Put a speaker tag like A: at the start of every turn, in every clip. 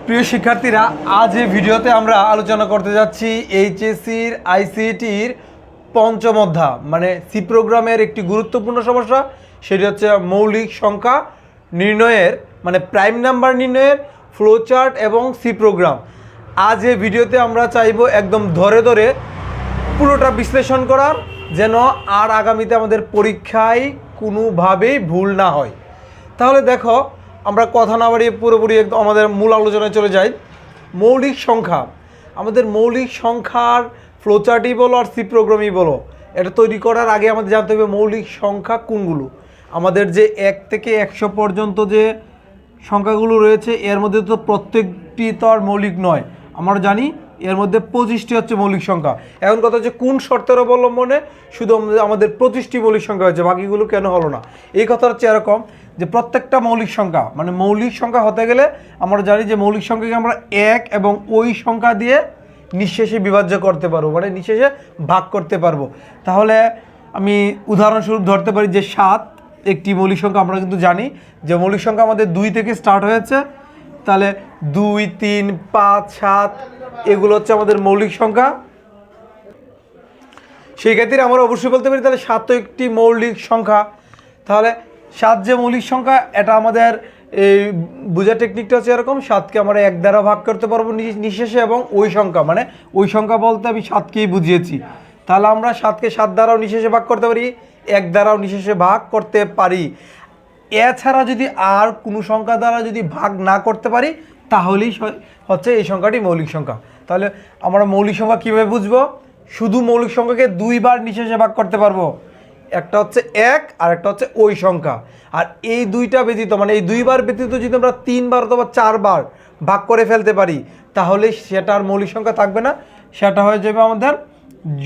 A: প্রিয় শিক্ষার্থীরা, আজ এই ভিডিওতে আমরা আলোচনা করতে যাচ্ছি এইচএসসির আইসিটির পঞ্চম অধ্যায় মানে সি প্রোগ্রামের একটি গুরুত্বপূর্ণ সমস্যা। সেটি হচ্ছে মৌলিক সংখ্যা নির্ণয়ের মানে প্রাইম নাম্বার নির্ণয়ের ফ্লোচার্ট এবং সি প্রোগ্রাম। আজ এই ভিডিওতে আমরা চাইব একদম ধরে ধরে পুরোটা বিশ্লেষণ করার, যেন আর আগামীতে আমাদের পরীক্ষায় কোনোভাবেই ভুল না হয়। তাহলে দেখো, আমরা কথা না বাড়িয়ে পুরোপুরি একদম আমাদের মূল আলোচনায় চলে যাই। মৌলিক সংখ্যা, আমাদের মৌলিক সংখ্যার ফ্লোচার্টই বলো আর সি প্রোগ্রামই বলো, এটা তৈরি করার আগে আমাদের জানতে হবে মৌলিক সংখ্যা কোনগুলো। আমাদের যে 1 থেকে 100 পর্যন্ত যে সংখ্যাগুলো রয়েছে এর মধ্যে তো প্রত্যেকটি তো আর মৌলিক নয়। আমরা জানি এর মধ্যে 25টি হচ্ছে মৌলিক সংখ্যা। এখন কথা হচ্ছে কোন শর্তের অবলম্বনে শুধু আমাদের 25টি মৌলিক সংখ্যা হয়েছে, বাকিগুলো কেন হলো না। এই কথা হচ্ছে এরকম যে প্রত্যেকটা মৌলিক সংখ্যা মানে মৌলিক সংখ্যা হতে গেলে আমরা জানি যে মৌলিক সংখ্যাকে আমরা 1 এবং ওই সংখ্যা দিয়ে নিঃশেষে বিভাজ্য করতে পারবো, মানে নিঃশেষে ভাগ করতে পারবো। তাহলে আমি উদাহরণস্বরূপ ধরতে পারি যে 7 একটি মৌলিক সংখ্যা। আমরা কিন্তু জানি যে মৌলিক সংখ্যা আমাদের 2 থেকে স্টার্ট হয়েছে। তাহলে 2, 3, 5, 7 এগুলো হচ্ছে আমাদের মৌলিক সংখ্যা। সেই ক্ষেত্রে আমরা অবশ্যই বলতে পারি তাহলে 7 একটি মৌলিক সংখ্যা। তাহলে 7 যে মৌলিক সংখ্যা, এটা আমাদের এই বোঝার টেকনিকটা হচ্ছে এরকম: 7কে আমরা 1 দ্বারা ভাগ করতে পারবো নিঃশেষে, এবং ওই সংখ্যা মানে ওই সংখ্যা বলতে আমি 7কেই বুঝিয়েছি। তাহলে আমরা 7কে 7 দ্বারাও নিঃশেষে ভাগ করতে পারি, 1 দ্বারাও নিঃশেষে ভাগ করতে পারি। এছাড়া যদি আর কোনো সংখ্যা দ্বারা যদি ভাগ না করতে পারি তাহলেই হচ্ছে এই সংখ্যাটি মৌলিক সংখ্যা। তাহলে আমরা মৌলিক সংখ্যা কীভাবে বুঝবো? শুধু মৌলিক সংখ্যাকে 2 বার নিঃশেষে ভাগ করতে পারবো, একটা হচ্ছে 1 আর একটা হচ্ছে ওই সংখ্যা। আর এই দুইটা ব্যতীত মানে এই 2 বার ব্যতীত যদি আমরা 3 বার অথবা 4 বার ভাগ করে ফেলতে পারি তাহলে সেটা আর মৌলিক সংখ্যা থাকবে না, সেটা হয়ে যাবে আমাদের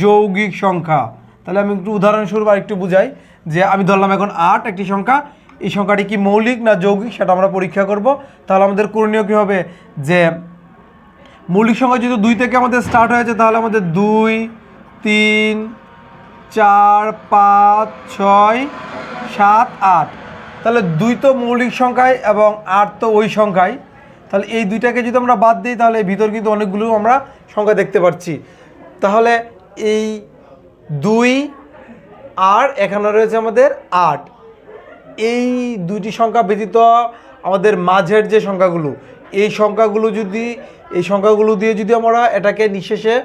A: যৌগিক সংখ্যা। তাহলে আমি একটু উদাহরণস্বরূপ আর একটু বুঝাই যে আমি ধরলাম এখন 8 একটি সংখ্যা, এই সংখ্যাটি কি মৌলিক না যৌগিক সেটা আমরা পরীক্ষা করব। তাহলে আমাদের করণীয় কী হবে যে মৌলিক সংখ্যা যদি 2 থেকে আমাদের স্টার্ট হয়েছে তাহলে আমাদের 2, 3, 4, 5, 6, 7, 8। তাহলে 2 তো মৌলিক সংখ্যায় এবং 8 তো ওই সংখ্যায়। তাহলে এই দুইটাকে যদি আমরা বাদ দিই তাহলে এই ভিতর কিন্তু অনেকগুলো আমরা সংখ্যা দেখতে পাচ্ছি। তাহলে এই 2 আর এখানে রয়েছে আমাদের 8, এই দুইটি সংখ্যা ব্যতীত আমাদের মাঝের যে সংখ্যাগুলো, এই সংখ্যাগুলো দিয়ে যদি আমরা এটাকে নিঃশেষে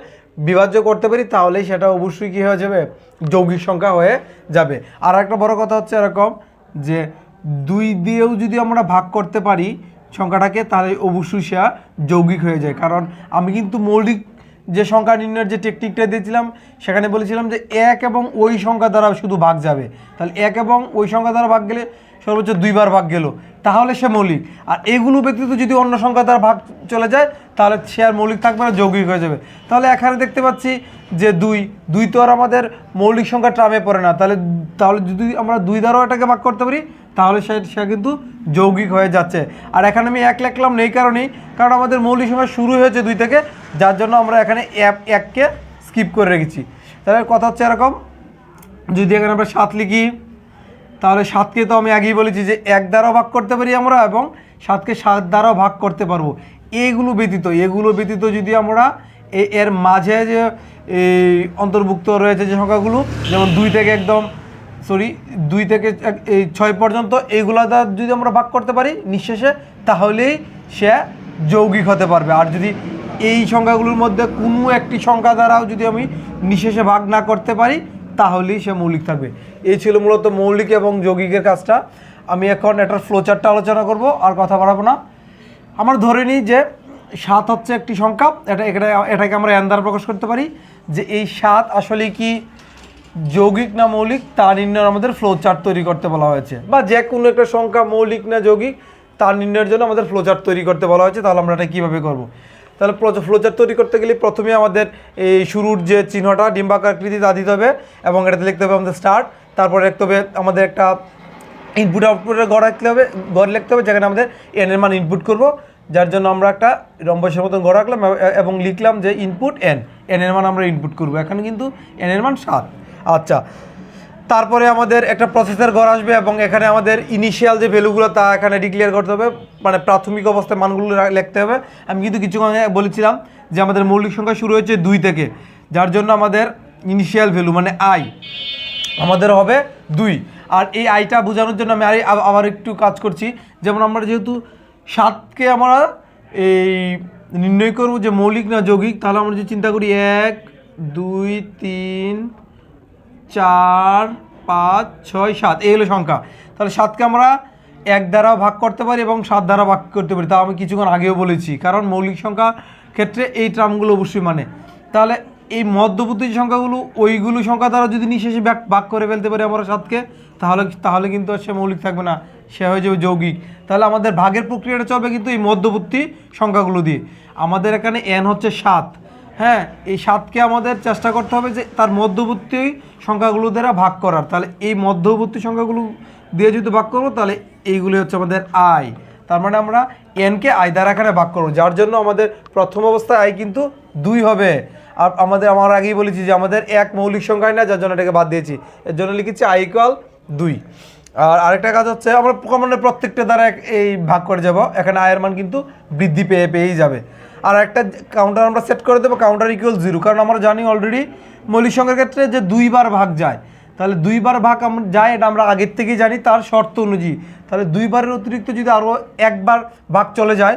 A: বিভাজ্য করতে পারি তাহলে সেটা অবশ্যই কী হয়ে যাবে? যৌগিক সংখ্যা হয়ে যাবে। আর একটা বড় কথা হচ্ছে এরকম যে 2 দিয়েও যদি আমরা ভাগ করতে পারি সংখ্যাটাকে তাহলে অবশ্যই সে যৌগিক হয়ে যায়। কারণ আমি কিন্তু মৌলিক যে সংখ্যা নির্ণয়ের যে টেকনিকটা দিয়েছিলাম সেখানে বলেছিলাম যে 1 এবং ওই সংখ্যা দ্বারা শুধু ভাগ যাবে। তাহলে 1 এবং ওই সংখ্যা দ্বারা ভাগ গেলে সর্বোচ্চ 2 বার ভাগ গেল, তাহলে সে মৌলিক। আর এগুলো ব্যতীত যদি অন্য সংখ্যা দ্বারা ভাগ চলে যায় তাহলে সে আর মৌলিক থাকবে না, যৌগিক হয়ে যাবে। তাহলে এখানে দেখতে পাচ্ছি যে 2 তো আর আমাদের মৌলিক সংখ্যা ট্রামে পড়ে না। তাহলে যদি আমরা 2 দ্বারাও এটাকে ভাগ করতে পারি তাহলে সে কিন্তু যৌগিক হয়ে যাচ্ছে। আর এখানে আমি 1 লিখলাম এই কারণেই, কারণ আমাদের মৌলিক সংখ্যা শুরু হয়েছে 2 থেকে, যার জন্য আমরা এখানে 1কে স্কিপ করে রেখেছি। তাহলে কথা হচ্ছে এরকম, যদি এখানে আমরা 7 লিখি তাহলে 7কে তো আমি আগেই বলেছি যে 1 দ্বারাও ভাগ করতে পারি আমরা, এবং 7কে 7 দ্বারাও ভাগ করতে পারবো। এগুলো ব্যতীত যদি আমরা এর মাঝে যে এই অন্তর্ভুক্ত রয়েছে যে সংখ্যাগুলো, যেমন 2 থেকে 6 পর্যন্ত, এইগুলো দ্বারা যদি আমরা ভাগ করতে পারি নিঃশেষে তাহলেই সে যৌগিক হতে পারবে। আর যদি এই সংখ্যাগুলোর মধ্যে কোনো একটি সংখ্যা দ্বারাও যদি আমি নিঃশেষে ভাগ না করতে পারি তাহলেই সে মৌলিক থাকবে। এই ছিল মূলত মৌলিক এবং যৌগিকের কাজটা। আমি এখন এটার ফ্লোচার্টটা আলোচনা করব, আর কথা বাড়াবো না। আমরা ধরে নিই যে 7 হচ্ছে একটি সংখ্যা, এটাকে আমরা n দ্বারা প্রকাশ করতে পারি যে এই 7 আসলে কি যৌগিক না মৌলিক তা নির্ণয়ের আমাদের ফ্লোচার্ট তৈরি করতে বলা হয়েছে, বা যে কোনো একটা সংখ্যা মৌলিক না যৌগিক তা নির্ণয়ের জন্য আমাদের ফ্লোচার্ট তৈরি করতে বলা হয়েছে। তাহলে আমরা এটা কীভাবে করব? তাহলে ফ্লোচার্ট তৈরি করতে গেলে প্রথমে আমাদের এই শুরুর যে চিহ্নটা ডিম্বাকারকৃতি তা দিতে হবে, এবং এটাতে লিখতে হবে আমাদের স্টার্ট। তারপরে লিখতে হবে আমাদের একটা ইনপুট আউটপুটের গড় লিখতে হবে, যেখানে আমাদের n এর মান ইনপুট করব, যার জন্য আমরা একটা রম্বসের মতন গড় রাখলাম এবং লিখলাম যে ইনপুট n এর মান আমরা ইনপুট করব। এখানে কিন্তু n এর মান 7। আচ্ছা, তারপরে আমাদের একটা প্রসেসর ঘর আসবে এবং এখানে আমাদের ইনিশিয়াল যে ভ্যালুগুলো তা এখানে ডিক্লেয়ার করতে হবে, মানে প্রাথমিক অবস্থায় মানগুলো লিখতে হবে। আমি কিন্তু কিছুক্ষণ আগে বলেছিলাম যে আমাদের মৌলিক সংখ্যা শুরু হচ্ছে 2 থেকে, যার জন্য আমাদের ইনিশিয়াল ভ্যালু মানে আই আমাদের হবে 2। আর এই আইটা বোঝানোর জন্য আমি আবার একটু কাজ করছি। যেমন আমরা যেহেতু 7কে আমরা এই নির্ণয় করব যে মৌলিক না যৌগিক, তাহলে আমরা যদি চিন্তা করি 1 2 3 4 5 6 7 এই হলো সংখ্যা। তাহলে 7কে আমরা 1 দ্বারা ভাগ করতে পারি এবং 7 দ্বারা ভাগ করতে পারি, তা আমি কিছুক্ষণ আগেও বলেছি, কারণ মৌলিক সংখ্যা ক্ষেত্রে এই টার্মগুলো অবশ্যই মানে। তাহলে এই মধ্যবর্তী সংখ্যাগুলো ওইগুলো সংখ্যা দ্বারা যদি নিঃশেষে ভাগ করে ফেলতে পারি আমরা 7কে, তাহলে কিন্তু সে মৌলিক থাকবে না, সে হয়ে যাবে যৌগিক। তাহলে আমাদের ভাগের প্রক্রিয়াটা চলবে কিন্তু এই মধ্যবর্তী সংখ্যাগুলো দিয়ে। আমাদের এখানে n হচ্ছে 7, হ্যাঁ, এই 7কে আমাদের চেষ্টা করতে হবে যে তার মধ্যবর্তী সংখ্যাগুলো দ্বারা ভাগ করার। তাহলে এই মধ্যবর্তী সংখ্যাগুলো দিয়ে যদি ভাগ করবো তাহলে এইগুলি হচ্ছে আমাদের আই। তার মানে আমরা এনকে আই দ্বারা এখানে ভাগ করবো, যার জন্য আমাদের প্রথম অবস্থায় আই কিন্তু 2 হবে। আর আমার আগেই বলেছি যে আমাদের এক মৌলিক সংখ্যায় না, যার জন্য এটাকে বাদ দিয়েছি, এর জন্য লিখেছি আই ইকুয়াল 2। আর আরেকটা কাজ হচ্ছে আমরা কমনের প্রত্যেকটা দ্বারা এই ভাগ করে যাব, এখানে আয়ের মান কিন্তু বৃদ্ধি পেয়েই যাবে। আর একটা কাউন্টার আমরা সেট করে দেবো কাউন্টার ইকুয়াল 0, কারণ আমরা জানি অলরেডি মৌলিক সংখ্যার ক্ষেত্রে যে 2 বার ভাগ যায়, তাহলে 2 বার ভাগ যায় এটা আমরা আগের থেকেই জানি তার শর্ত অনুযায়ী। তাহলে 2 বারের অতিরিক্ত যদি আরও একবার ভাগ চলে যায়,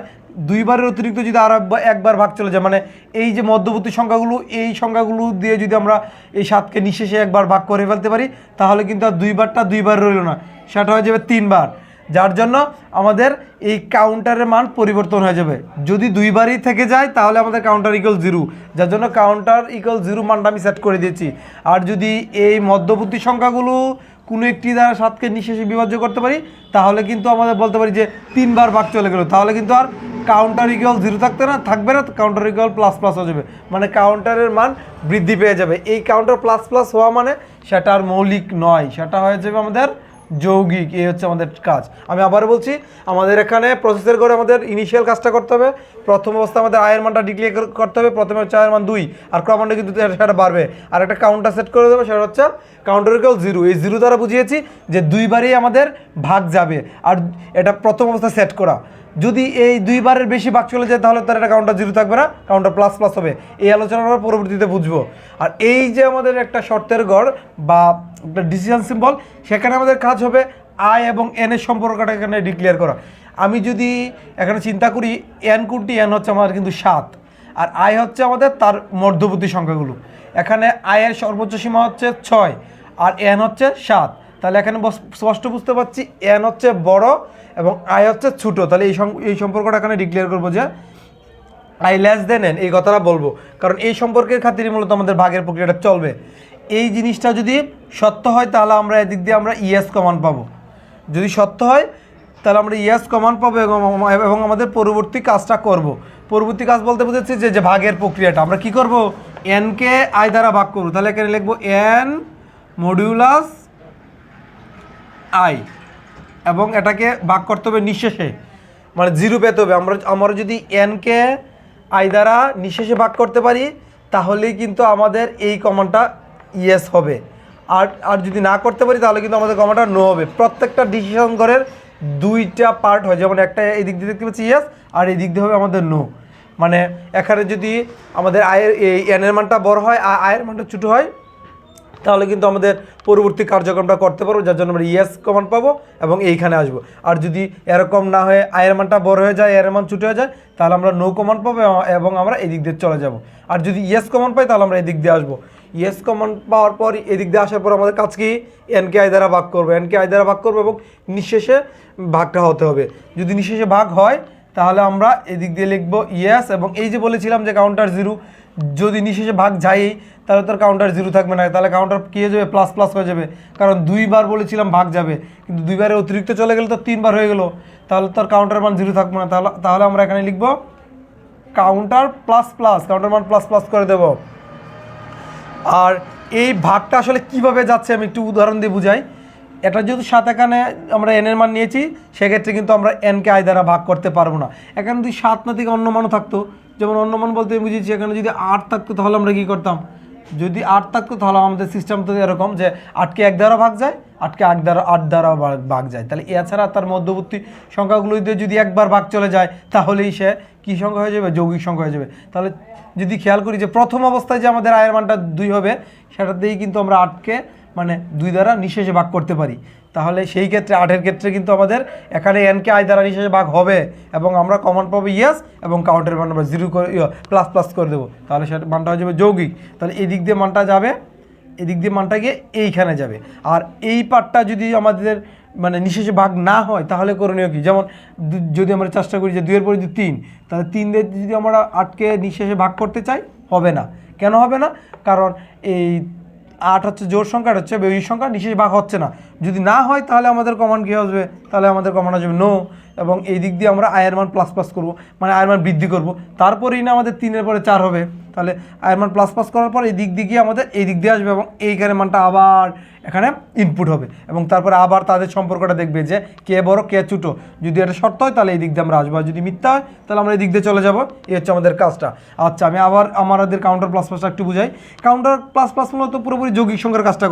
A: 2 বারের অতিরিক্ত যদি আরও একবার ভাগ চলে যায়, মানে এই যে মধ্যবর্তী সংখ্যাগুলো এই সংখ্যাগুলো দিয়ে যদি আমরা এই 7কে নিঃশেষে একবার ভাগ করে ফেলতে পারি, তাহলে কিন্তু আর 2 বারটা 2 বার রইল না, সেটা হয়ে যাবে 3 বার, যার জন্য আমাদের এই কাউন্টারের মান পরিবর্তন হয়ে যাবে। যদি 2 বারই থেকে যায় তাহলে আমাদের কাউন্টার ইকুয়াল 0, যার জন্য কাউন্টার ইকুয়াল 0 মানটা আমি সেট করে দিয়েছি। আর যদি এই মধ্যবর্তী সংখ্যাগুলো কোনো একটি দ্বারা 7কে নিঃশেষে বিভাজ্য করতে পারি, তাহলে কিন্তু আমাদের বলতে পারি যে 3 বার ভাগ চলে গেল, তাহলে কিন্তু আর কাউন্টার ইকুয়াল 0 থাকবে না, কাউন্টার ইকুয়াল প্লাস হয়ে যাবে, মানে কাউন্টারের মান বৃদ্ধি পেয়ে যাবে। এই কাউন্টার প্লাস হওয়া মানে সেটা আর মৌলিক নয়, সেটা হয়ে যাবে আমাদের যৌগিক। এই হচ্ছে আমাদের কাজ। আমি আবার বলছি, আমাদের এখানে প্রসেসের করে আমাদের ইনিশিয়াল কাজটা করতে হবে। প্রথম অবস্থা আমাদের আয়ের মানটা ডিক্লেয়ার করতে হবে, প্রথমে হচ্ছে আয়ের মান 2, আর ক্রমান্বয়ে কিন্তু সেটা বাড়বে। আর একটা কাউন্টার সেট করে দেবে, সেটা হচ্ছে কাউন্টার ইকুয়াল 0। এই 0 দ্বারা বুঝিয়েছি যে 2 বারই আমাদের ভাগ যাবে, আর এটা প্রথম অবস্থা সেট করা। যদি এই 2 বারের বেশি ভাগ চলে যায় তাহলে তার এটা কাউন্টার 0 থাকবে না, কাউন্টার প্লাস হবে। এই আলোচনা আমরা পরবর্তীতে বুঝবো। আর এই যে আমাদের একটা শর্তের গড় বা একটা ডিসিশন সিম্বল, সেখানে আমাদের কাজ হবে আই এবং এন এর সম্পর্কটা এখানে ডিক্লেয়ার করা। আমি যদি এখানে চিন্তা করি এন কোনটি, এন হচ্ছে আমাদের কিন্তু 7, আর আই হচ্ছে আমাদের তার মধ্যবর্তী সংখ্যাগুলো। এখানে আয়ের সর্বোচ্চ সীমা হচ্ছে 6 আর এন হচ্ছে 7, তাহলে এখানে স্পষ্ট বুঝতে পারছি এন হচ্ছে বড় এবং আই হচ্ছে ছোটো। তাহলে এই সম্পর্কটা এখানে ডিক্লেয়ার করবো যে আই লেস দেন এন, এই কথাটা বলবো, কারণ এই সম্পর্কের খাতিরে মূলত আমাদের ভাগের প্রক্রিয়াটা চলবে। এই জিনিসটা যদি সত্য হয় তাহলে আমরা এদিক দিয়ে আমরা ইএস কমান পাবো, যদি সত্য হয় তাহলে আমরা ইএস কমান পাবো এবং আমাদের পরবর্তী কাজটা করব। পরবর্তী কাজ বলতে বুঝেছি যে ভাগের প্রক্রিয়াটা আমরা কি করব, এনকে আই দ্বারা ভাগ করবো। তাহলে এখানে লিখবো এন মডিউলাস আই, এবং এটাকে ভাগ করতে হবে নিঃশেষে, মানে 0 পেতে হবে। আমরা যদি এনকে আই দ্বারা নিঃশেষে ভাগ করতে পারি তাহলেই কিন্তু আমাদের এই কমানটা ইয়েস হবে, আর যদি না করতে পারি তাহলে কিন্তু আমাদের কমানটা নো হবে। প্রত্যেকটা ডিসিশন ঘরের 2টা পার্ট হয়, যেমন একটা এই দিক দিয়ে দেখতে পাচ্ছি ইয়েস, আর এই দিক দিয়ে হবে আমাদের নো। মানে এখানে যদি আমাদের আয়ের এই এনের মানটা বড় হয় আর আয়ের মানটা ছোটো হয়, তাহলে কিন্তু আমাদের পরবর্তী কার্যক্রমটা করতে পারবো, যার জন্য আমরা ইয়েস কমান পাবো এবং এইখানে আসবো। আর যদি এরকম না হয়ে আয়ের মানটা বড় হয়ে যায়, এর মান ছোটো হয়ে যায়, তাহলে আমরা নো কমান পাবো এবং আমরা এদিক দিয়ে চলে যাব। আর যদি ইয়েস কমান পাই তাহলে আমরা এদিক দিয়ে আসবো। ইয়েস কমান পাওয়ার পর এদিক দিয়ে আসার পর আমাদের কাজ কি, এনকে আই দ্বারা ভাগ করবো, এনকে আই দ্বারা ভাগ করবো এবং নিঃশেষে ভাগটা হতে হবে। যদি নিঃশেষে ভাগ হয় তাহলে আমরা এদিক দিয়ে লিখবো ইয়েস, এবং এই যে বলেছিলাম যে কাউন্টার 0, যদি নিঃশেষে ভাগ যায় তাহলে তোর কাউন্টার 0 থাকবে না, তাহলে কাউন্টার কী হয়ে যাবে, প্লাস হয়ে যাবে, কারণ 2 বার বলেছিলাম ভাগ যাবে, কিন্তু 2 বারে অতিরিক্ত চলে গেলে তো 3 বার হয়ে গেল, তাহলে তোর কাউন্টার মান 0 থাকবে না। তাহলে আমরা এখানে লিখবো কাউন্টার প্লাস, কাউন্টার মান প্লাস করে দেব। আর এই ভাগটা আসলে কিভাবে যাচ্ছে আমি একটু উদাহরণ দিয়ে বুঝাই। এটা যেহেতু 7 এখানে আমরা এনের মান নিয়েছি, সেক্ষেত্রে কিন্তু আমরা এনকে আই দ্বারা ভাগ করতে পারবো না। এখানে যদি 7 না থেকে অন্য মানও থাকতো, যেমন অন্য মান বলতে বুঝেছি এখানে যদি 8 থাকতো তাহলে আমরা কী করতাম, যদি 8 থাকতো তাহলে আমাদের সিস্টেম তো এরকম যে 8কে 1 দ্বারা ভাগ যায়, 8কে 8 দ্বারা ভাগ যায়, তাহলে এছাড়া তার মধ্যবর্তী সংখ্যাগুলো যদি একবার ভাগ চলে যায় তাহলেই সে কী সংখ্যা হয়ে যাবে, যৌগিক সংখ্যা হয়ে যাবে। তাহলে যদি খেয়াল করি যে প্রথম অবস্থায় যে আমাদের আয়ের মানটা 2 হবে, সেটাতেই কিন্তু আমরা 8কে মানে 2 দ্বারা নিঃশেষে ভাগ করতে পারি। তাহলে সেই ক্ষেত্রে 8-এর ক্ষেত্রে কিন্তু আমাদের এখানে এনকে আই দ্বারা নিঃশেষে ভাগ হবে এবং আমরা কমন পাবো ইয়েস এবং কাউন্টের মান আমরা 0 করে প্লাস প্লাস করে দেবো, তাহলে সেটা মানটা হয়ে যাবে যৌগিক। তাহলে এই দিক দিয়ে মানটা যাবে, এদিক দিয়ে মানটা গিয়ে এইখানে যাবে। আর এই পার্টটা যদি আমাদের মানে নিঃশেষে ভাগ না হয় তাহলে করণীয় কি, যেমন যদি আমরা চেষ্টা করি যে 2-এর পরে যদি 3, তাহলে 3 দিয়ে যদি আমরা 8কে নিঃশেষে ভাগ করতে চাই হবে না। কেন হবে না? কারণ এই 8 হচ্ছে জোড় সংখ্যা, এটা হচ্ছে বেজোড় সংখ্যা, নিঃশেষে ভাগ হচ্ছে না। যদি না হয় তাহলে আমাদের কমন কী আসবে, তাহলে আমাদের কমন আসবে নো। এবং এই দিক দিয়ে আমরা আয়ের মান প্লাস প্লাস করবো, মানে আয়ের মান বৃদ্ধি করবো, তারপরেই না আমাদের 3-এর পরে 4 হবে। তাহলে আয়ের মান প্লাস প্লাস করার পর এই দিক দিয়ে আমাদের এই দিক দিয়ে আসবে এবং এইখানে মানটা আবার এখানে ইনপুট হবে এবং তারপরে আবার তাদের সম্পর্কটা দেখবে যে কে বড় কে ছোটো। যদি এটা শর্ত হয় তাহলে এই দিক দিয়ে আমরা আসবো, আর যদি মিথ্যা হয় তাহলে আমরা এই দিক দিয়ে চলে যাবো। এই হচ্ছে আমাদের কাজটা। আচ্ছা, আমি আবার আমাদের কাউন্টার প্লাস প্লাসটা একটু বুঝাই। কাউন্টার প্লাস প্লাস মূলত পুরোপুরি যৌগিক সংখ্যার কাজটা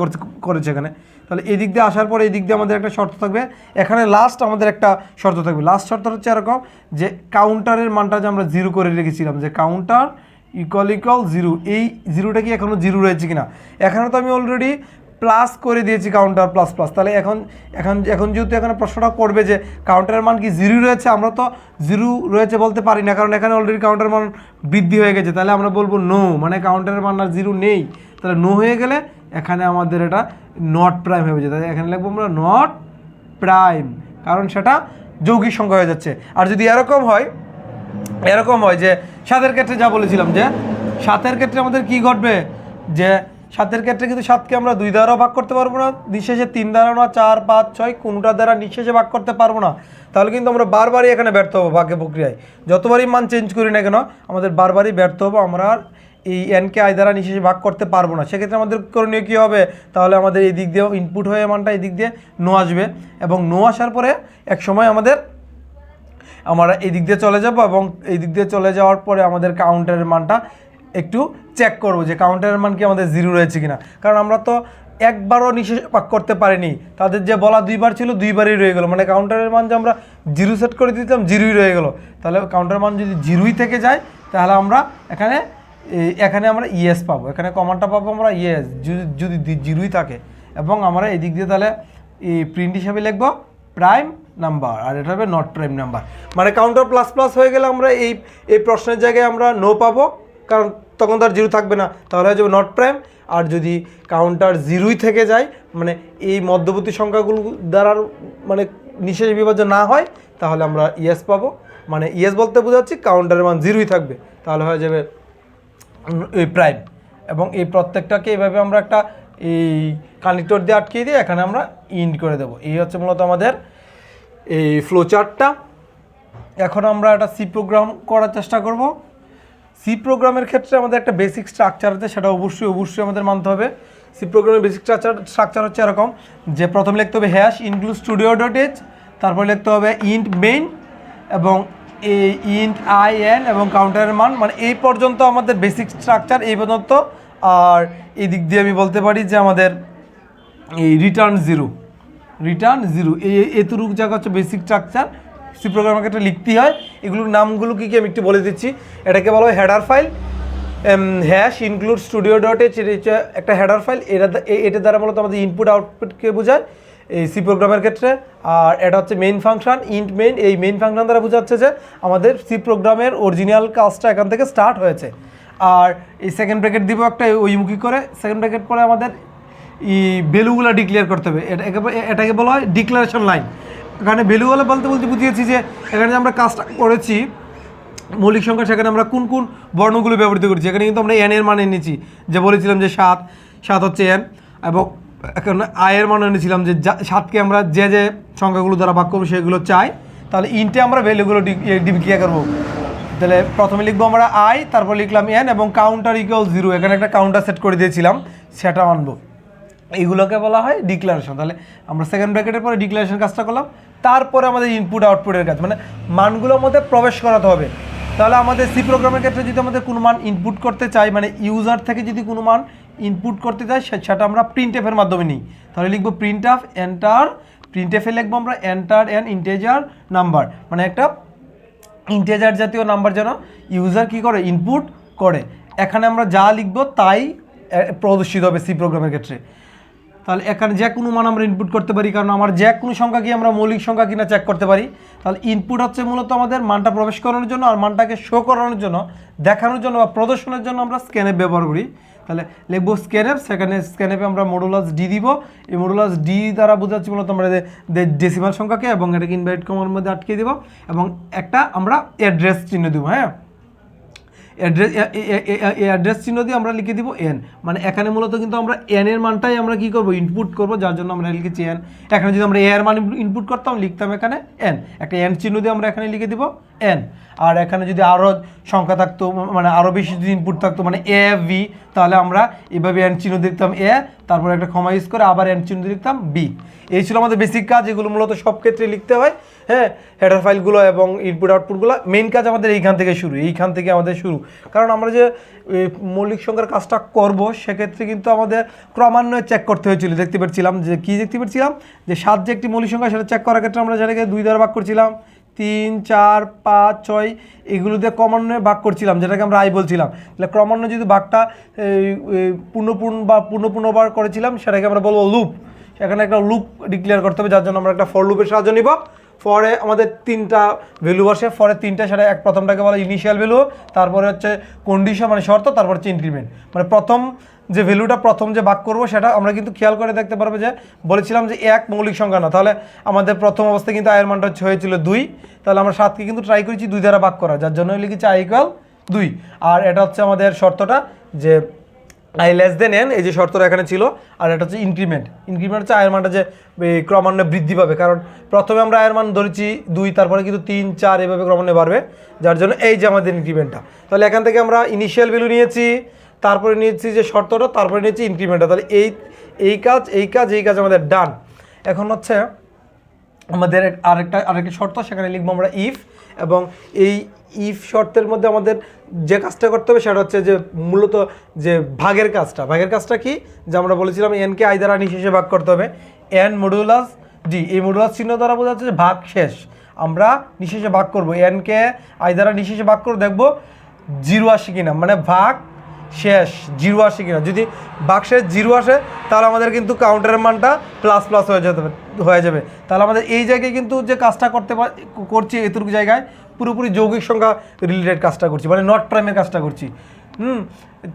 A: করেছে এখানে। তাহলে এই দিক দিয়ে আসার পর এই দিক দিয়ে আমাদের একটা শর্ত থাকবে, এখানে লাস্ট আমাদের একটা শর্ত থাকবে। লাস্ট শর্ত হচ্ছে এরকম যে কাউন্টারের মানটা যে আমরা 0 করে রেখেছিলাম, যে কাউন্টার ইকুয়াল 0, এই 0টা কি এখনও 0 রয়েছে কিনা। এখানে তো আমি অলরেডি প্লাস করে দিয়েছি কাউন্টার প্লাস প্লাস। তাহলে এখন যেহেতু এখানে প্রশ্নটা করবে যে কাউন্টারের মান কি 0 রয়েছে, আমরা তো 0 রয়েছে বলতে পারি না, কারণ এখানে অলরেডি কাউন্টারের মান বৃদ্ধি হয়ে গেছে। তাহলে আমরা বলবো নো, মানে কাউন্টারের মান আর 0 নেই। তাহলে নো হয়ে গেলে এখানে আমাদের এটা নট প্রাইম হয়ে যাবে। তাহলে এখানে লিখবো আমরা নট প্রাইম, কারণ সেটা যৌগিক সংখ্যা হয়ে যাচ্ছে। আর যদি এরকম হয় যে 7-এর ক্ষেত্রে যা বলেছিলাম, যে 7-এর ক্ষেত্রে আমাদের কি ঘটবে, যে 7-এর ক্ষেত্রে কিন্তু 7কে আমরা 2 দ্বারাও ভাগ করতে পারবো না, নিঃশেষে 3 দ্বারা না, 4, 5, 6 কোনোটা দ্বারা নিঃশেষে ভাগ করতে পারবো না। তাহলে কিন্তু আমরা বারবারই এখানে ব্যর্থ হবো ভাগ্য প্রক্রিয়ায়। যতবারই মান চেঞ্জ করি না কেন আমাদের বারবারই ব্যর্থ হবো, আমরা এই এনকে আই দ্বারা নিঃশেষে ভাগ করতে পারবো না। সেক্ষেত্রে আমাদের করণীয় কী হবে, তাহলে আমাদের এই দিক দিয়ে ইনপুট হয়ে মানটা এই দিক দিয়ে নো আসবে এবং নো আসার পরে এক সময় আমরা এই দিক দিয়ে চলে যাব এবং এই দিক দিয়ে চলে যাওয়ার পরে আমাদের কাউন্টারের মানটা একটু চেক করব যে কাউন্টারের মান কি আমাদের 0 রয়েছে কিনা। কারণ আমরা তো একবারও নিঃশেষে ভাগ করতে পারিনি, তাদের যে বলা 2বার ছিল 2বারই রয়ে গেলো, মানে কাউন্টারের মান যে আমরা 0 সেট করে দিতাম 0ই রয়ে গেলো। তাহলে কাউন্টারের মান যদি 0ই থেকে যায় তাহলে আমরা এখানে আমরা ইয়েস পাবো, এখানে কমানটা পাবো আমরা ইয়েস যদি 0ই থাকে। এবং আমরা এই দিক দিয়ে তাহলে এই প্রিন্ট হিসাবে লিখবো প্রাইম নাম্বার, আর এটা হবে নট প্রাইম নাম্বার। মানে কাউন্টার প্লাস প্লাস হয়ে গেলে আমরা এই প্রশ্নের জায়গায় আমরা নো পাবো, কারণ তখন তার 0 থাকবে না, তাহলে হয়ে যাবে নট প্রাইম। আর যদি কাউন্টার 0ই থেকে যায়, মানে এই মধ্যবর্তী সংখ্যাগুলো দ্বারা মানে নিঃশেষ বিভাজ্য না হয়, তাহলে আমরা ইয়েস পাবো। মানে ইয়েস বলতে বোঝাচ্ছি কাউন্টারের মান 0ই থাকবে, তাহলে হয়ে যাবে এই প্রাইম। এবং এই প্রত্যেকটাকে এইভাবে আমরা একটা এই কানেক্টর দিয়ে আটকিয়ে দিয়ে এখানে আমরা ইন্ড করে দেবো। এই হচ্ছে মূলত আমাদের এই ফ্লো চার্টটা। এখন আমরা একটা সি প্রোগ্রাম করার চেষ্টা করব। সি প্রোগ্রামের ক্ষেত্রে আমাদের একটা বেসিক স্ট্রাকচার আছে, সেটা অবশ্যই আমাদের মানতে হবে। সি প্রোগ্রামের বেসিক স্ট্রাকচার হচ্ছে এরকম, যে প্রথমে লিখতে হবে hash include studio dot H, তারপরে লিখতে হবে ইন্ট মেইন এবং এই ইন্ট আই এন এবং কাউন্টারের মান, মানে এই পর্যন্ত আমাদের বেসিক স্ট্রাকচার এই পর্যন্ত। আর এই দিক দিয়ে আমি বলতে পারি যে আমাদের এই রিটার্ন জিরো এতটুকু জায়গা হচ্ছে বেসিক স্ট্রাকচার। সি প্রোগ্রামের ক্ষেত্রে লিখতেই হয়। এগুলোর নামগুলো কী আমি একটু বলে দিচ্ছি। এটাকে বলা হয় header file, hash include studio dot H, এটা হচ্ছে একটা হেডার ফাইল। এটা দ্বারা মূলত আমাদের ইনপুট আউটপুটকে বোঝায় এই সি প্রোগ্রামের ক্ষেত্রে। আর এটা হচ্ছে মেইন ফাংশন, ইন্ট মেইন। এই মেইন ফাংশন দ্বারা বোঝাচ্ছে যে আমাদের সি প্রোগ্রামের অরিজিনাল কাজটা এখান থেকে স্টার্ট হয়েছে। আর এই সেকেন্ড ব্র্যাকেট দিব একটা ওইমুখী করে, সেকেন্ড ব্র্যাকেট পরে আমাদের এই ভ্যালুগুলো ডিক্লেয়ার করতে হবে। এটাকে বলা হয় ডিক্লারেশন লাইন। এখানে ভ্যালুগুলো বলতে বুঝিয়েছি যে এখানে যে আমরা কাজটা করেছি মৌলিক সংখ্যা, সেখানে আমরা কোন কোন বর্ণগুলো ব্যবহৃত করেছি। এখানে কিন্তু আমরা এন এর মান এনেছি, যে বলেছিলাম যে 7 হচ্ছে এন, এবং এখানে আয়ের মান এনেছিলাম যে 7কে আমরা যে সংখ্যাগুলো দ্বারা ভাগ করবো সেগুলো চাই। তাহলে ইন্টে আমরা ভ্যালুগুলো ডিক্লেয়ার করবো। তাহলে প্রথমে লিখবো আমরা আই, তারপর লিখলাম এন এবং কাউন্টার ইকুয়াল 0। এখানে একটা কাউন্টার সেট করে দিয়েছিলাম, সেটা আনবো। এইগুলোকে বলা হয় ডিক্লারেশন। তাহলে আমরা সেকেন্ড ব্র্যাকেটের পরে ডিক্লারেশন কাজটা করলাম। তারপরে আমাদের ইনপুট আউটপুটের কাজ, মানে মানগুলোর মধ্যে প্রবেশ করাতে হবে। তাহলে আমাদের সি প্রোগ্রামের ক্ষেত্রে যদি আমাদের কোনো মান ইনপুট করতে চাই, মানে ইউজার থেকে যদি কোনো মান ইনপুট করতে চাই, সেটা আমরা প্রিন্ট এফের মাধ্যমে নিই। তাহলে লিখবো প্রিন্ট অফ এন্টার, প্রিন্ট এফে লিখবো আমরা এন্টার অ্যান ইন্টিজার নাম্বার, মানে একটা ইন্টিজার জাতীয় নাম্বার যেন ইউজার কী করে ইনপুট করে। এখানে আমরা যা লিখবো তাই প্রদর্শিত হবে সি প্রোগ্রামের ক্ষেত্রে। তাহলে এখানে যে কোনো মান আমরা ইনপুট করতে পারি, কারণ আমার যে কোনো সংখ্যা কি আমরা মৌলিক সংখ্যা কিনা চেক করতে পারি। তাহলে ইনপুট হচ্ছে মূলত আমাদের মানটা প্রবেশ করানোর জন্য, আর মানটাকে শো করানোর জন্য, দেখানোর জন্য বা প্রদর্শনের জন্য আমরা স্ক্যানএফ ব্যবহার করি। তাহলে লিখবো স্ক্যানএফ, সেখানে স্ক্যানএফে আমরা মডুলাস ডি দিব। এই মডুলাস ডি দ্বারা বোঝাচ্ছি মূলত আমরা ডেসিমাল সংখ্যাকে, এবং এটাকে ইনভার্টেড কমার মধ্যে আটকে দিব, এবং একটা আমরা অ্যাড্রেস চিহ্ন দেবো। হ্যাঁ, অ্যাড্রেস চিহ্ন দিয়ে আমরা লিখে দিব এন, মানে এখানে মূলত কিন্তু আমরা এন এর মানটাই আমরা কী করবো ইনপুট করবো, যার জন্য আমরা লিখেছি এন। এখানে যদি আমরা এ এর মান ইনপুট করতাম, লিখতাম এখানে এন, একটা এন চিহ্ন দিয়ে আমরা এখানে লিখে দিব এন। আর এখানে যদি আরও সংখ্যা থাকতো, মানে আরও বেশি যদি ইনপুট থাকতো, মানে এ ভি, তাহলে আমরা এভাবে এন চিহ্ন লিখতাম এ, তারপরে একটা ক্ষমা ইউজ করে আবার এন চিহ্ন লিখতাম বি। এই ছিল আমাদের বেসিক কাজ, এগুলো মূলত সব ক্ষেত্রে লিখতে হয়। হ্যাঁ, হেডার ফাইলগুলো এবং ইনপুট আউটপুটগুলো, মেইন কাজ আমাদের এইখান থেকে শুরু, আমাদের শুরু। কারণ আমরা যে মৌলিক সংখ্যার কাজটা করব, সেক্ষেত্রে কিন্তু আমাদের ক্রমান্বয়ে চেক করতে হয়েছিল। দেখতে পাচ্ছিলাম যে কী দেখতে পাচ্ছিলাম যে 7 যে একটি মৌলিক সংখ্যা, সেটা চেক করার ক্ষেত্রে আমরা যেটাকে 2 দ্বারা ভাগ করছিলাম, 3, 4, 5, 6 এগুলো দিয়ে ক্রমান্বয়ে ভাগ করছিলাম, যেটাকে আমরা আই বলছিলাম। তাহলে ক্রমান্বয়ে যদি ভাগটা পুনঃপুনবার করেছিলাম, সেটাকে আমরা বলবো লুপ। সেখানে একটা লুপ ডিক্লেয়ার করতে হবে, যার জন্য আমরা একটা ফর লুপের সাহায্য নিব। ফরে আমাদের 3টা ভ্যালু বসে, ফরে 3টা, সেটা প্রথমটাকে বলা ইনিশিয়াল ভ্যালু, তারপরে হচ্ছে কন্ডিশন মানে শর্ত, তারপর হচ্ছে ইনক্রিমেন্ট। মানে প্রথম যে ভ্যালুটা প্রথম যে ভাগ করবো, সেটা আমরা কিন্তু খেয়াল করে দেখতে পারবো যে বলেছিলাম যে 1 মৌলিক সংখ্যা না, তাহলে আমাদের প্রথম অবস্থায় কিন্তু আয়ের মানটা হয়েছিল 2। তাহলে আমরা 7কে কিন্তু ট্রাই করেছি 2 দ্বারা ভাগ করা, যার জন্য লিখেছি আই ইকুয়াল 2। আর এটা হচ্ছে আমাদের শর্তটা যে আই লেস দেন এন, এই যে শর্তটা এখানে ছিল। আর এটা হচ্ছে ইনক্রিমেন্ট হচ্ছে আয়ের মানটা যে ক্রমান্বয়ে বৃদ্ধি পাবে, কারণ প্রথমে আমরা আয়ের মান ধরেছি 2, তারপরে কিন্তু 3, 4 এভাবে ক্রমান্বয়ে বাড়বে, যার জন্য এই যে আমাদের ইনক্রিমেন্টটা। তাহলে এখান থেকে আমরা ইনিশিয়াল ভ্যালু নিয়েছি, তারপরে নিয়েছি যে শর্তটা, তারপরে নিয়েছি ইনক্রিমেন্টটা। তাহলে এই কাজ আমাদের ডান। এখন হচ্ছে আমাদের আরেকটা শর্ত, সেখানে লিখবো আমরা ইফ, এবং এই ইফ শর্তের মধ্যে আমাদের যে কাজটা করতে হবে সেটা হচ্ছে যে মূলত যে ভাগের কাজটা কি, যে আমরা বলেছিলাম এনকে আই দ্বারা নিঃশেষে ভাগ করতে হবে, এন মডুলাস ডি, এই মডুলাস চিহ্ন দ্বারা বোঝা যাচ্ছে যে ভাগ শেষ, আমরা নিঃশেষে ভাগ করবো, এনকে আই দ্বারা নিঃশেষে ভাগ করে দেখবো 0 আসে কিনা, মানে ভাগ শেষ 0 আসে কিনা। যদি ভাগ শেষ 0 আসে, তাহলে আমাদের কিন্তু কাউন্টারের মানটা প্লাস হয়ে যাবে। তাহলে আমাদের এই জায়গায় কিন্তু যে কাজটা করছি, এতটুকু জায়গায় পুরোপুরি যৌগিক সংখ্যা রিলেটেড কাজটা করছি, মানে নট প্রাইমের কাজটা করছি।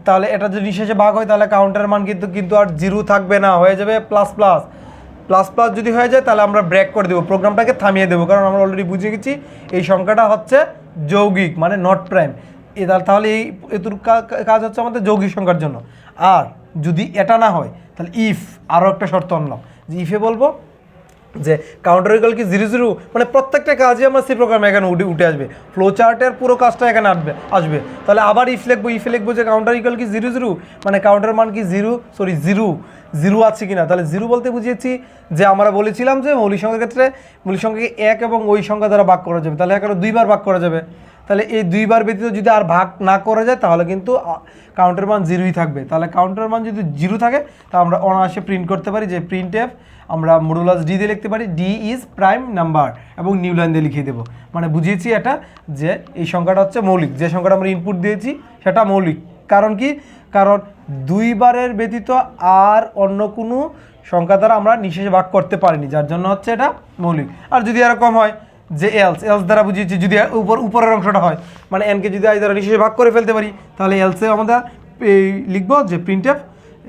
A: তাহলে এটা যদি নিঃশেষে ভাগ হয়, তাহলে কাউন্টারের মান কিন্তু আর 0 থাকবে না, হয়ে যাবে প্লাস যদি হয়ে যায়, তাহলে আমরা ব্রেক করে দেবো, প্রোগ্রামটাকে থামিয়ে দেবো, কারণ আমরা অলরেডি বুঝে গেছি এই সংখ্যাটা হচ্ছে যৌগিক, মানে নট প্রাইম। তাহলে এতটুকু কাজ হচ্ছে আমাদের যৌগিক সংখ্যার জন্য। আর যদি এটা না হয়, তাহলে ইফ, আরও একটা শর্ত আনলাম যে ইফে বলবো যে কাউন্টার ইকুয়াল কি 0, 0, মানে প্রত্যেকটা কাজে আমার সি প্রোগ্রামে এখানে উঠে আসবে, ফ্লো চার্টের পুরো কাজটা এখানে আসবে। তাহলে আবার ইফে লিখবো যে কাউন্টার ইকুয়াল কি 0, 0, মানে কাউন্টার মান কি 0 আছে কিনা। তাহলে 0 বলতে বুঝিয়েছি যে আমরা বলেছিলাম যে মৌলিক সংখ্যার ক্ষেত্রে মৌলিক সংখ্যাকে 1 এবং ওই সংখ্যা দ্বারা ভাগ করা যাবে, তাহলে এখানে 2 বার ভাগ করা যাবে। তাহলে এই 2 বার ব্যতীত যদি আর ভাগ না করা যায়, তাহলে কিন্তু কাউন্টার মান 0ই থাকবে। তাহলে কাউন্টার মান যদি 0 থাকে, তা আমরা অনায়াসে প্রিন্ট করতে পারি যে প্রিন্ট এফ, আমরা মডুলাস ডি দিয়ে লিখতে পারি ডি ইজ প্রাইম নাম্বার, এবং নিউ লাইন দিয়ে লিখিয়ে দেবো। মানে বুঝিয়েছি এটা যে এই সংখ্যাটা হচ্ছে মৌলিক, যে সংখ্যাটা আমরা ইনপুট দিয়েছি সেটা মৌলিক। কারণ কি, কারণ 2 বারের ব্যতীত আর অন্য কোনো সংখ্যা দ্বারা আমরা নিঃশেষে ভাগ করতে পারিনি, যার জন্য হচ্ছে এটা মৌলিক। আর যদি এরকম হয় যে এলস দ্বারা বুঝিয়েছি, যদি উপরের অংশটা হয়, মানে এনকে যদি আই দ্বারা নিঃশেষে ভাগ করে ফেলতে পারি, তাহলে এলসে আমরা লিখবো যে প্রিন্ট এফ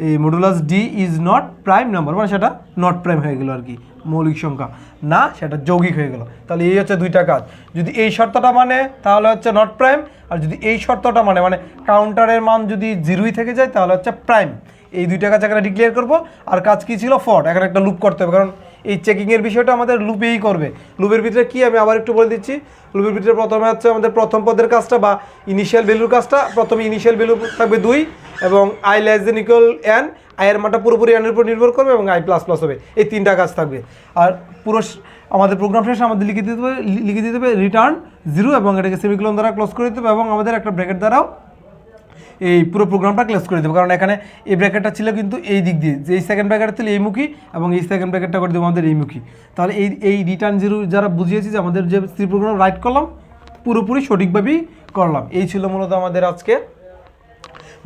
A: এই modulus D is not prime number, মানে সেটা নট প্রাইম হয়ে গেল আর কি, মৌলিক সংখ্যা না, সেটা যৌগিক হয়ে গেল। তাহলে এই হচ্ছে 2টা কাজ। যদি এই শর্তটা মানে, তাহলে হচ্ছে নট প্রাইম, আর যদি এই শর্তটা মানে কাউন্টারের মান যদি 0ই থেকে যায়, তাহলে হচ্ছে প্রাইম। এই 2টা কাজ এখানে ডিক্লেয়ার করবো। আর কাজ কি ছিল, ফর, এখানে একটা লুপ করতে হবে, কারণ এই চেকিংয়ের বিষয়টা আমাদের লুপেই করবে। লুপের ভিতরে কি, আমি আবার একটু বলে দিচ্ছি। লুপের ভিতরে প্রথমে হচ্ছে আমাদের প্রথম পদের কাজটা বা ইনিশিয়াল ভ্যালুর কাজটা, প্রথমে ইনিশিয়াল ভ্যালু থাকবে 2, এবং I less than equal N, আয়ের মানটা পুরোপুরি এনের উপর নির্ভর করবে, এবং আই প্লাস হবে। এই 3টা কাজ থাকবে। আর পুরো আমাদের প্রোগ্রাম শেষে আমাদের লিখে দিতে হবে রিটার্ন 0 এবং এটাকে সেমিকোলন দ্বারা ক্লোজ করে দিতে হবে এবং আমাদের একটা ব্র্যাকেট দ্বারাও এই পুরো প্রোগ্রামটা ক্লোজ করে দেবো, কারণ এখানে এই ব্র্যাকেটটা ছিল কিন্তু এই দিক দিয়ে, যে এই সেকেন্ড ব্র্যাকেট ছিল এইমুখী এবং এই সেকেন্ড ব্র্যাকেটটা করে দেবো আমাদের এইমুখী। তাহলে এই রিটার্ন 0 যারা বুঝিয়েছি যে আমাদের যে সি প্রোগ্রাম রাইট করলাম পুরোপুরি সঠিকভাবেই করলাম। এই ছিল মূলত আমাদের আজকে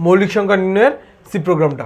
A: মৌলিক সংখ্যা নির্ণয়ের সি প্রোগ্রামটা।